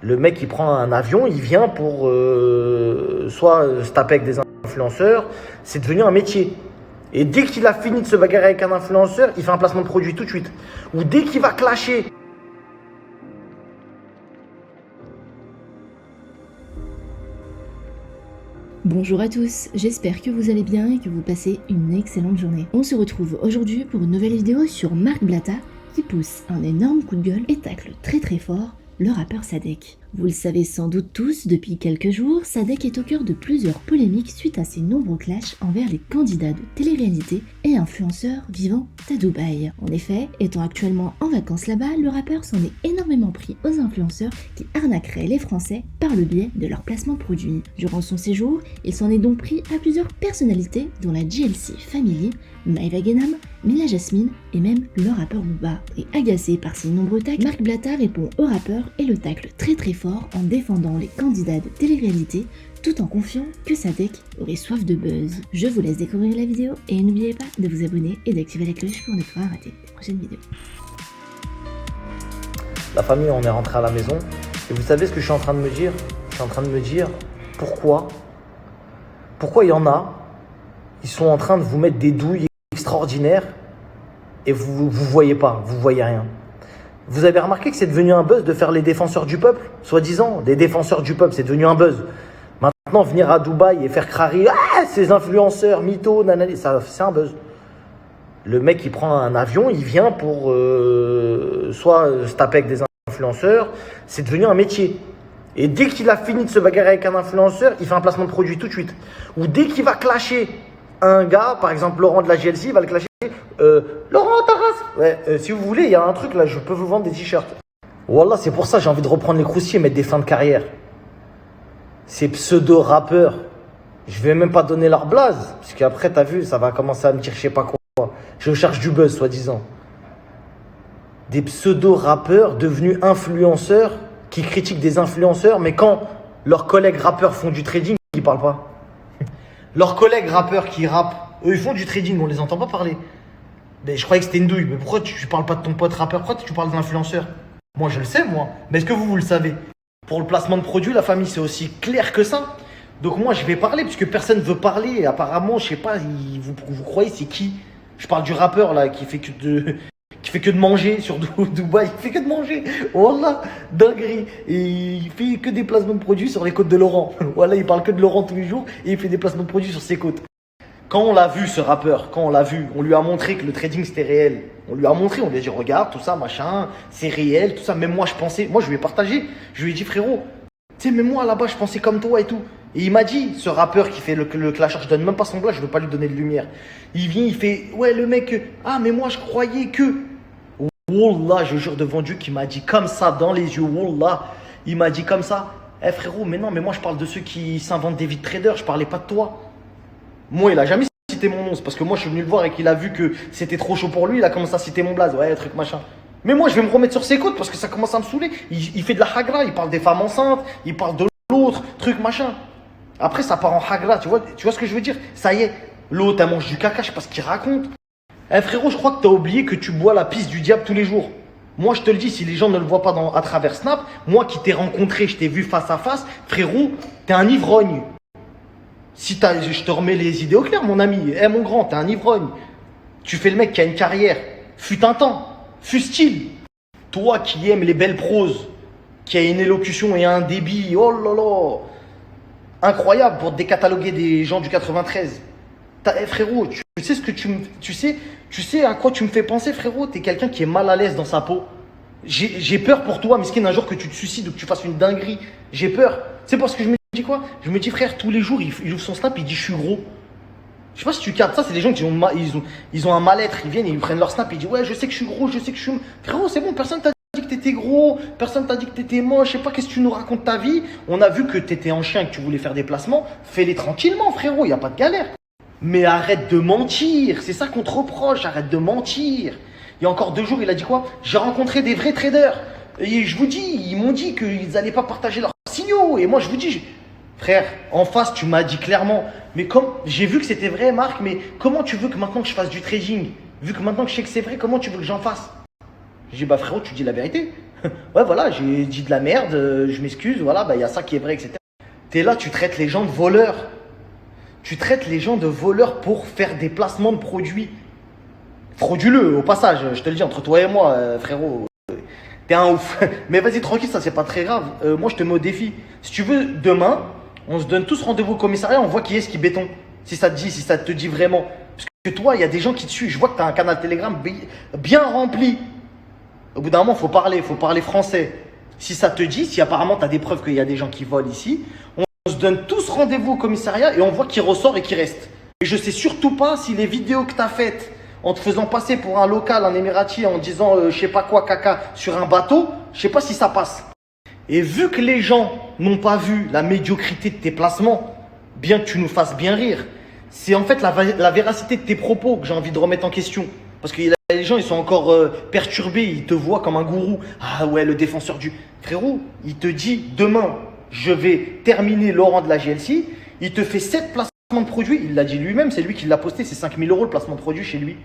Le mec, il prend un avion, il vient pour soit se taper avec des influenceurs. C'est devenu un métier. Et dès qu'il a fini de se bagarrer avec un influenceur, il fait un placement de produit tout de suite. Ou dès qu'il va clasher Bonjour à tous, j'espère que vous allez bien et que vous passez une excellente journée. On se retrouve aujourd'hui pour une nouvelle vidéo sur Marc Blatta qui pousse un énorme coup de gueule et tacle très fort le rappeur Sadek. Vous le savez sans doute tous, depuis quelques jours, Sadek est au cœur de plusieurs polémiques suite à ses nombreux clashs envers les candidats de télé-réalité et influenceurs vivant à Dubaï. En effet, étant actuellement en vacances là-bas, le rappeur s'en est énormément pris aux influenceurs qui arnaqueraient les Français par le biais de leur placement de produits. Durant son séjour, il s'en est donc pris à plusieurs personnalités dont la GLC Family, Maëva Guénam, Mila Jasmine et même le rappeur Booba. Et agacé par ces nombreux tacles, Marc Blatta répond au rappeur et le tacle très fort en défendant les candidats de télé-réalité tout en confiant que Sadek aurait soif de buzz. Je vous laisse découvrir la vidéo et n'oubliez pas de vous abonner et d'activer la cloche pour ne pas rater les prochaines vidéos. la famille, on est rentré à la maison. Et vous savez ce que je suis en train de me dire? Je suis en train de me dire pourquoi il y en a, ils sont en train de vous mettre des douilles extraordinaires et vous voyez pas, vous voyez rien. Vous avez remarqué que c'est devenu un buzz de faire les défenseurs du peuple, soi-disant, des défenseurs du peuple, c'est devenu un buzz. Maintenant, venir à Dubaï et faire crari, ces influenceurs, mythos, nanani, ça, c'est un buzz. Le mec, il prend un avion, il vient pour soit se taper avec des influenceurs, c'est devenu un métier. Et dès qu'il a fini de se bagarrer avec un influenceur, il fait un placement de produit tout de suite. Ou dès qu'il va clasher un gars, par exemple Laurent de la GLC, il va le clasher. Laurent Taras, ouais, si vous voulez, il y a un truc là, je peux vous vendre des t-shirts. Wallah, c'est pour ça j'ai envie de reprendre les croustilles et mettre des fins de carrière. Ces pseudo-rappeurs, je vais même pas donner leur blaze, parce qu'après, t'as vu, ça va commencer à me dire je sais pas quoi. Je cherche du buzz, soi-disant. Des pseudo-rappeurs devenus influenceurs qui critiquent des influenceurs, mais quand leurs collègues rappeurs font du trading, ils parlent pas. Leurs collègues rappeurs qui rappent, eux, ils font du trading, on les entend pas parler. Mais je croyais que c'était une douille. Mais pourquoi tu parles pas de ton pote rappeur? Pourquoi tu parles de l'influenceur? Moi, je le sais, moi. Mais est-ce que vous le savez? Pour le placement de produits, la famille, c'est aussi clair que ça. Donc moi, je vais parler, puisque personne ne veut parler. Et apparemment, je sais pas, vous croyez c'est qui? Je parle du rappeur, là, qui fait que de manger sur Dubaï. Il fait que de manger. Wallah, dinguerie. Et il fait que des placements de produits sur les côtes de Laurent. Voilà, il parle que de Laurent tous les jours. Et il fait des placements de produits sur ses côtes. Quand on l'a vu, ce rappeur, quand on l'a vu, on lui a montré que le trading c'était réel. On lui a montré, on lui a dit regarde, tout ça, machin, c'est réel, tout ça. Même moi, je pensais, moi je lui ai partagé. Je lui ai dit frérot, tu sais, même moi là-bas, je pensais comme toi et tout. Et il m'a dit, ce rappeur qui fait le clasheur, je donne même pas son blague, je veux pas lui donner de lumière. Il vient, il fait, ouais, le mec, mais moi je croyais que. Wallah, je jure devant Dieu qu'il m'a dit comme ça dans les yeux, Wallah. Il m'a dit comme ça, frérot, mais non, mais moi je parle de ceux qui s'inventent des vides traders, je parlais pas de toi. Moi, il a jamais cité mon nom, c'est parce que moi je suis venu le voir et qu'il a vu que c'était trop chaud pour lui, il a commencé à citer mon blaze, ouais, truc machin. Mais moi, je vais me remettre sur ses côtes parce que ça commence à me saouler. Il fait de la hagra, il parle des femmes enceintes, il parle de l'autre, truc machin. Après, ça part en hagra, tu vois ce que je veux dire? Ça y est, l'autre, elle mange du caca, je sais pas ce qu'il raconte. Frérot, je crois que t'as oublié que tu bois la pisse du diable tous les jours. Moi, je te le dis, si les gens ne le voient pas à travers Snap, moi qui t'ai rencontré, je t'ai vu face à face, frérot, t'es un ivrogne. Si je te remets les idées au clair, mon ami. Mon grand, t'es un ivrogne. Tu fais le mec qui a une carrière. Fut un temps. Fut-il. Toi qui aimes les belles proses, qui a une élocution et un débit, oh là là, incroyable pour décataloguer des gens du 93. Frérot, tu sais ce que tu sais à quoi tu me fais penser, frérot? T'es quelqu'un qui est mal à l'aise dans sa peau. J'ai peur pour toi, miskin, un jour que tu te suicides ou que tu fasses une dinguerie. J'ai peur. C'est parce que je me dis quoi? Je me dis, frère, tous les jours, il ouvre son snap, il dit je suis gros. Je sais pas si tu captes ça, c'est des gens qui ils ont un mal-être, ils viennent et ils prennent leur snap et ils disent ouais, je sais que je suis gros, je sais que je suis. Frérot, c'est bon, personne t'a dit que t'étais gros, personne t'a dit que t'étais moche, je sais pas qu'est-ce que tu nous racontes ta vie. On a vu que t'étais en chien et que tu voulais faire des placements, fais-les tranquillement, frérot, y a pas de galère. Mais arrête de mentir, c'est ça qu'on te reproche, arrête de mentir. Il y a encore 2 jours, il a dit quoi? J'ai rencontré des vrais traders. Et je vous dis, ils m'ont dit qu'ils n'allaient pas partager leurs signaux. Et moi, je vous dis, frère, en face, tu m'as dit clairement, mais comme j'ai vu que c'était vrai, Marc, mais comment tu veux que maintenant que je fasse du trading? Vu que maintenant que je sais que c'est vrai, comment tu veux que j'en fasse? J'ai dit, bah frérot, tu dis la vérité. Ouais, voilà, j'ai dit de la merde, je m'excuse, voilà, bah, il y a ça qui est vrai, etc. T'es là, tu traites les gens de voleurs. Tu traites les gens de voleurs pour faire des placements de produits frauduleux, au passage, je te le dis, entre toi et moi, frérot. T'es un ouf. Mais vas-y, tranquille, ça, c'est pas très grave. Moi, je te mets au défi. Si tu veux, demain, on se donne tous rendez-vous au commissariat, on voit qui est-ce qui béton. Si ça te dit, si ça te dit vraiment. Parce que toi, il y a des gens qui te suivent. Je vois que tu as un canal Telegram bien rempli. Au bout d'un moment, il faut parler français. Si ça te dit, si apparemment tu as des preuves qu'il y a des gens qui volent ici, on se donne tous rendez-vous au commissariat et on voit qui ressort et qui reste. Et je sais surtout pas si les vidéos que tu as faites en te faisant passer pour un local, un émirati, en disant je sais pas quoi, caca, sur un bateau, je sais pas si ça passe. Et vu que les gens n'ont pas vu la médiocrité de tes placements, bien que tu nous fasses bien rire, c'est en fait la véracité de tes propos que j'ai envie de remettre en question. Parce que les gens, ils sont encore perturbés, ils te voient comme un gourou. Ah ouais, le défenseur du... Frérot, il te dit, demain, je vais terminer Laurent de la GLC. Il te fait 7 placements de produits. Il l'a dit lui-même, c'est lui qui l'a posté, c'est 5 000 € le placement de produit chez lui.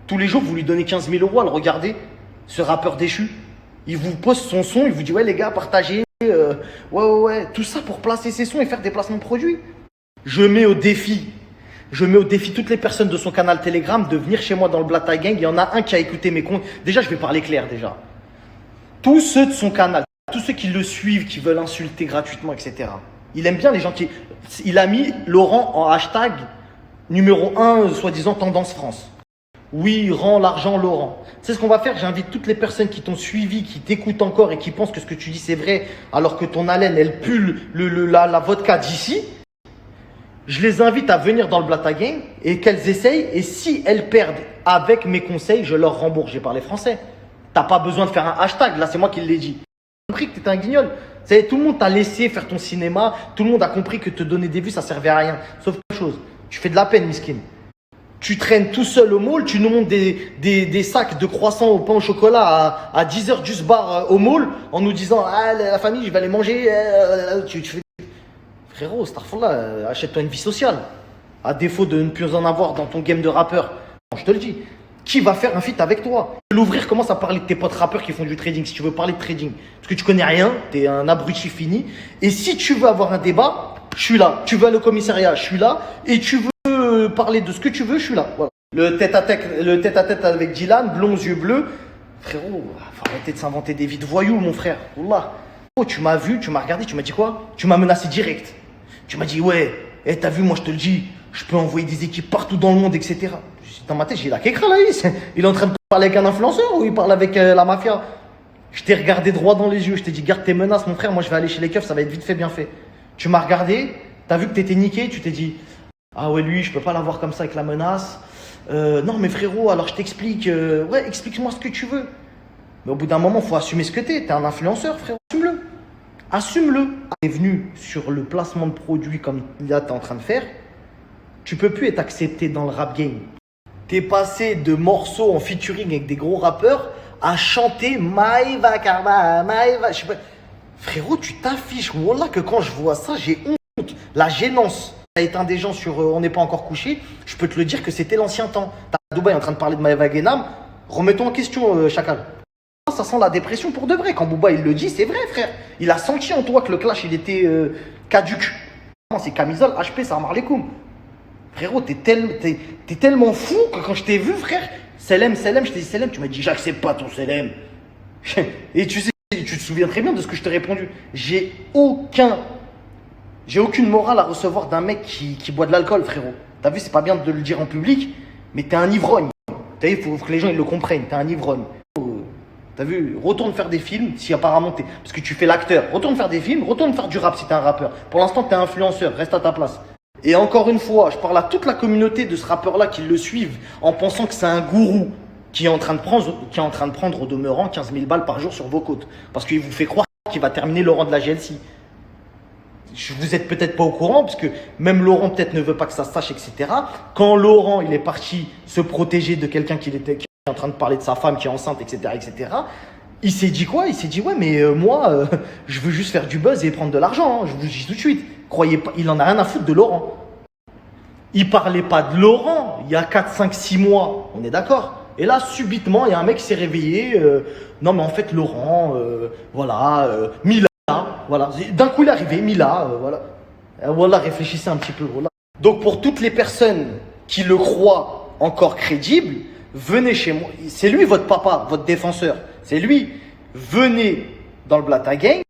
Tous les jours, vous lui donnez 15 000 € à le regarder, ce rappeur déchu. Il vous poste son son, il vous dit, ouais les gars, partagez. Ouais. Tout ça pour placer ses sons et faire des placements de produits. Je mets au défi toutes les personnes de son canal Telegram de venir chez moi dans le Blata Gang. Il y en a un qui a écouté mes comptes. Déjà, je vais parler clair déjà. Tous ceux de son canal, tous ceux qui le suivent, qui veulent insulter gratuitement, etc. Il aime bien les gens qui... Il a mis Laurent en hashtag numéro 1, soi-disant tendance France. Oui, rends l'argent Laurent. C'est ce qu'on va faire. J'invite toutes les personnes qui t'ont suivi, qui t'écoutent encore et qui pensent que ce que tu dis c'est vrai, alors que ton haleine, elle pue la vodka d'ici. Je les invite à venir dans le Blata Gang et qu'elles essayent. Et si elles perdent avec mes conseils, je leur rembourse. J'ai parlé français. T'as pas besoin de faire un hashtag. Là, c'est moi qui l'ai dit. J'ai compris que t'étais un guignol. Tout le monde t'a laissé faire ton cinéma. Tout le monde a compris que te donner des vues, ça servait à rien. Sauf une chose. Tu fais de la peine, miskin. Tu traînes tout seul au mall. Tu nous montres des sacs de croissants au pain au chocolat à 10h du bar au mall en nous disant ah, la famille, je vais aller manger. Tu fais. Frérot, starfallah, achète-toi une vie sociale. À défaut de ne plus en avoir dans ton game de rappeur. Je te le dis. Qui va faire un feat avec toi? L'ouvrir commence à parler de tes potes rappeurs qui font du trading. Si tu veux parler de trading. Parce que tu connais rien. T'es un abruti fini. Et si tu veux avoir un débat, je suis là. Tu veux aller au commissariat, je suis là. Et tu veux parler de ce que tu veux, je suis là. Voilà. Le tête-à-tête avec Dylan, blond, yeux bleus. Frérot, faut arrêter de s'inventer des vies de voyous, mon frère. Wallah. Oh, tu m'as vu, tu m'as regardé, tu m'as dit quoi? Tu m'as menacé direct. Tu m'as dit, ouais, t'as vu, moi je te le dis, je peux envoyer des équipes partout dans le monde, etc. Dans ma tête, j'ai la kékra là, il est en train de parler avec un influenceur ou il parle avec la mafia? Je t'ai regardé droit dans les yeux, je t'ai dit, garde tes menaces, mon frère, moi je vais aller chez les keufs, ça va être vite fait, bien fait. Tu m'as regardé, t'as vu que t'étais niqué, tu t'es dit, ah ouais, lui, je peux pas l'avoir comme ça avec la menace. Non, mais frérot, alors je t'explique, ouais, explique-moi ce que tu veux. Mais au bout d'un moment, faut assumer ce que t'es un influenceur, frérot, assume-le. Assume-le. Tu es venu sur le placement de produits comme là tu es en train de faire, tu peux plus être accepté dans le rap game. Tu es passé de morceaux en featuring avec des gros rappeurs à chanter Maïva Karma, Maïva. Je sais pas. Frérot, tu t'affiches. Wallah que quand je vois ça, j'ai honte. La gênance. Tu as éteint des gens sur On n'est pas encore couché. Je peux te le dire que c'était l'ancien temps. Tu es à Dubaï en train de parler de Maïva Genam. Remettons en question, Chacal. Ça sent la dépression pour de vrai. Quand Booba il le dit, c'est vrai, frère. Il a senti en toi que le clash il était caduc. C'est camisole, HP, ça marre les coups. Frérot, t'es tellement fou que quand je t'ai vu, frère, Selem, je t'ai dit Selem, tu m'as dit j'accepte pas ton Selem. Et tu sais, tu te souviens très bien de ce que je t'ai répondu. J'ai aucune morale à recevoir d'un mec qui boit de l'alcool, frérot. T'as vu, c'est pas bien de le dire en public, mais t'es un ivrogne. T'as vu, il faut que les gens ils le comprennent, t'es un ivrogne. T'as vu, retourne faire des films si apparemment t'es... Parce que tu fais l'acteur. Retourne faire des films, retourne faire du rap si t'es un rappeur. Pour l'instant, t'es influenceur, reste à ta place. Et encore une fois, je parle à toute la communauté de ce rappeur-là qui le suivent en pensant que c'est un gourou qui est en train de prendre au demeurant 15 000 balles par jour sur vos côtes. Parce qu'il vous fait croire qu'il va terminer Laurent de la GLC. Vous êtes peut-être pas au courant, parce que même Laurent peut-être ne veut pas que ça se sache, etc. Quand Laurent, il est parti se protéger de quelqu'un qui est en train de parler de sa femme qui est enceinte, etc., il s'est dit quoi? Il s'est dit, ouais, mais moi, je veux juste faire du buzz et prendre de l'argent. Hein. Je vous le dis tout de suite. Croyez pas, il en a rien à foutre de Laurent. Il parlait pas de Laurent il y a 4, 5, 6 mois. On est d'accord? Et là, subitement, il y a un mec qui s'est réveillé. Non, mais en fait, Laurent, Mila, voilà. D'un coup, il est arrivé, Mila, voilà. Voilà, réfléchissez un petit peu. Voilà. Donc, pour toutes les personnes qui le croient encore crédible, venez chez moi. C'est lui votre papa, votre défenseur. C'est lui. Venez dans le Blatta Gang.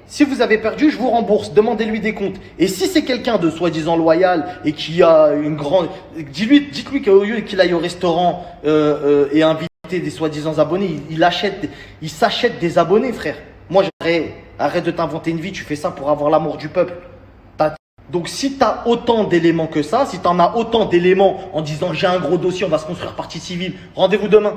Si vous avez perdu, je vous rembourse. Demandez-lui des comptes. Et si c'est quelqu'un de soi-disant loyal et qui a une grande... Dites-lui qu'au lieu qu'il aille au restaurant et inviter des soi-disant abonnés, il s'achète des abonnés, frère. Moi, arrête de t'inventer une vie. Tu fais ça pour avoir l'amour du peuple. Donc, si tu as autant d'éléments que ça, si tu en as autant d'éléments en disant j'ai un gros dossier, on va se construire partie civile, rendez-vous demain.